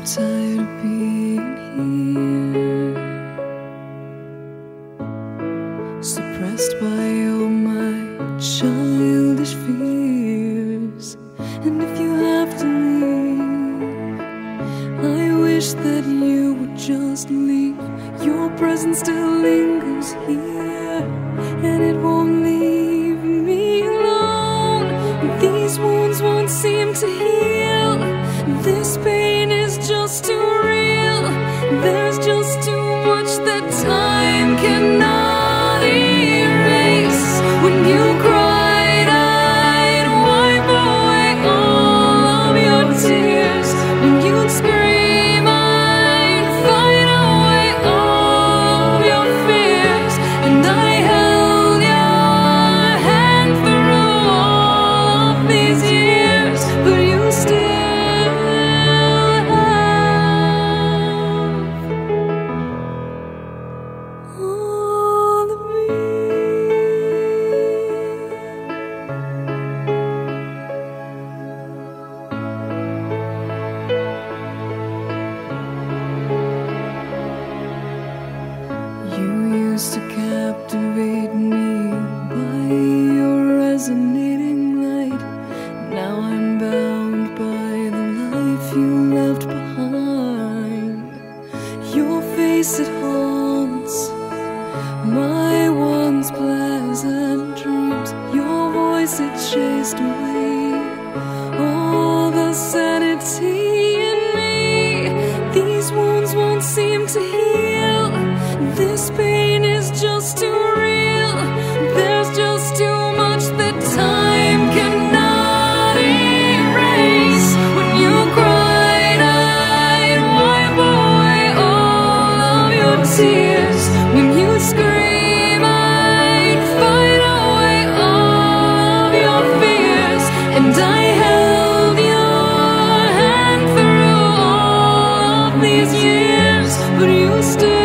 tired of being here, suppressed by all my childish fears. And if you have to leave, I wish that you would just leave. Your presence still lingers here, and it won't leave me alone. These wounds won't seem to heal. This pain is just too real. There's just too much that time cannot erase. When you cried, I'd wipe away all of your tears. When you'd scream, I'd fight away all of your fears. And I held your hand through all of these years, but you still used to captivate me by your resonating light. Now I'm bound by the life you left behind. Your face, it haunts my once pleasant dreams. Your voice, it chased away all the sanity in me. These wounds won't seem to heal. This pain is just too real. There's just too much that time cannot erase. When you cried, I'd wipe away all of your tears. When you scream, I'd fight away all of your fears. And I held your hand through all of these years, but you still